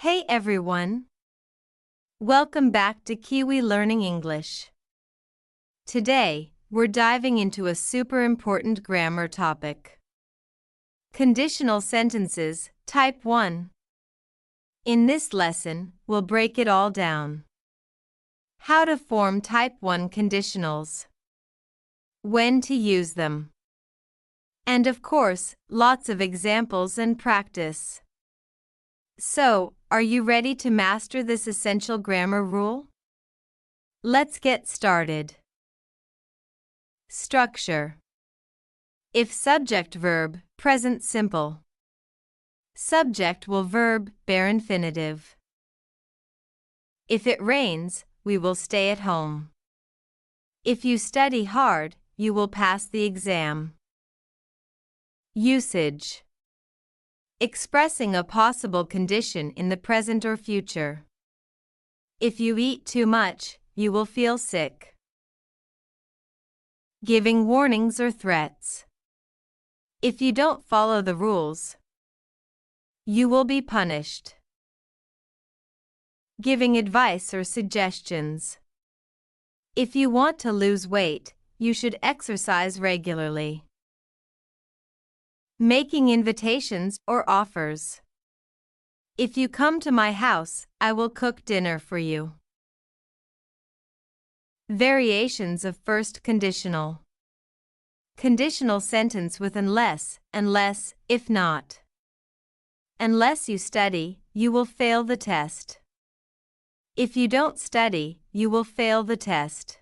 Hey everyone! Welcome back to Kiwi Learning English. Today, we're diving into a super important grammar topic. Conditional sentences, Type 1. In this lesson, we'll break it all down. How to form Type 1 conditionals. When to use them. And of course, lots of examples and practice. So, are you ready to master this essential grammar rule? Let's get started. Structure. If subject-verb, present simple. Subject will verb, bare infinitive. If it rains, we will stay at home. If you study hard, you will pass the exam. Usage. Expressing a possible condition in the present or future. If you eat too much, you will feel sick. Giving warnings or threats. If you don't follow the rules, you will be punished. Giving advice or suggestions. If you want to lose weight, you should exercise regularly. Making invitations or offers. If you come to my house, I will cook dinner for you. Variations of first conditional. Conditional sentence with unless, if not. Unless you study, you will fail the test. If you don't study, you will fail the test.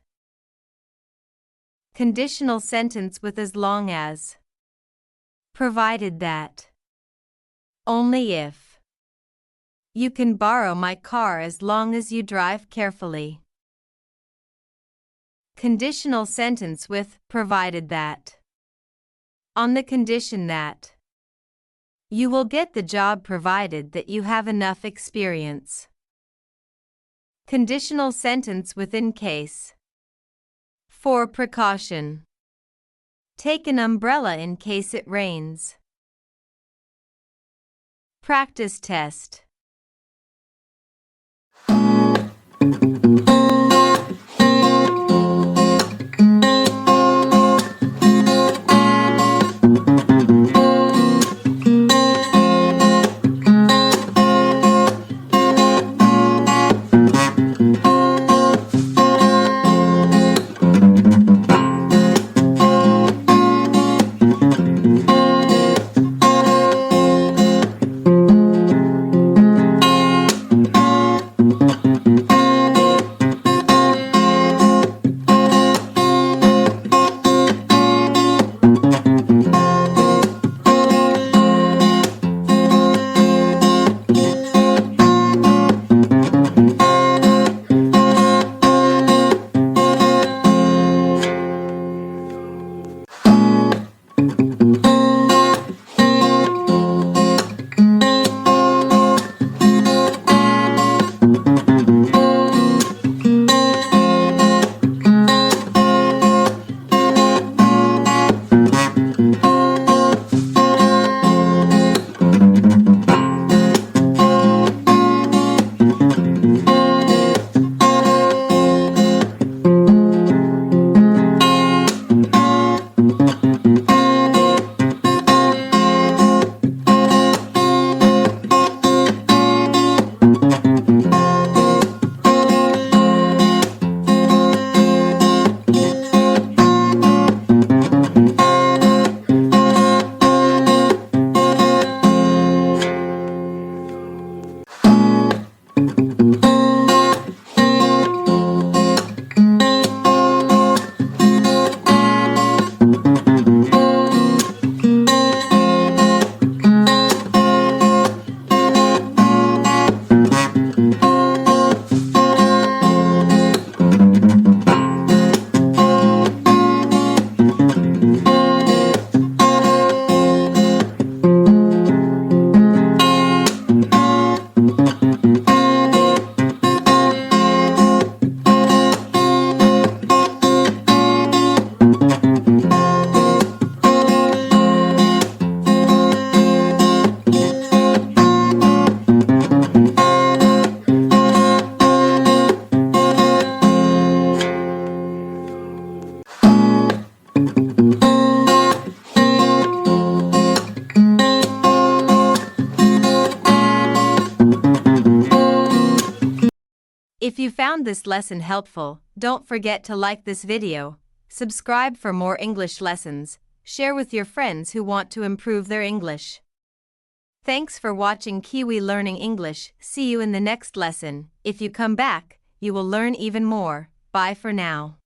Conditional sentence with as long as. Provided that. Only if. You can borrow my car as long as you drive carefully. Conditional sentence with provided that. On the condition that. You will get the job provided that you have enough experience. Conditional sentence with in case. For precaution. Take an umbrella in case it rains. Practice test. If you found this lesson helpful, don't forget to like this video, subscribe for more English lessons, share with your friends who want to improve their English. Thanks for watching Kiwi Learning English. See you in the next lesson. If you come back, you will learn even more. Bye for now.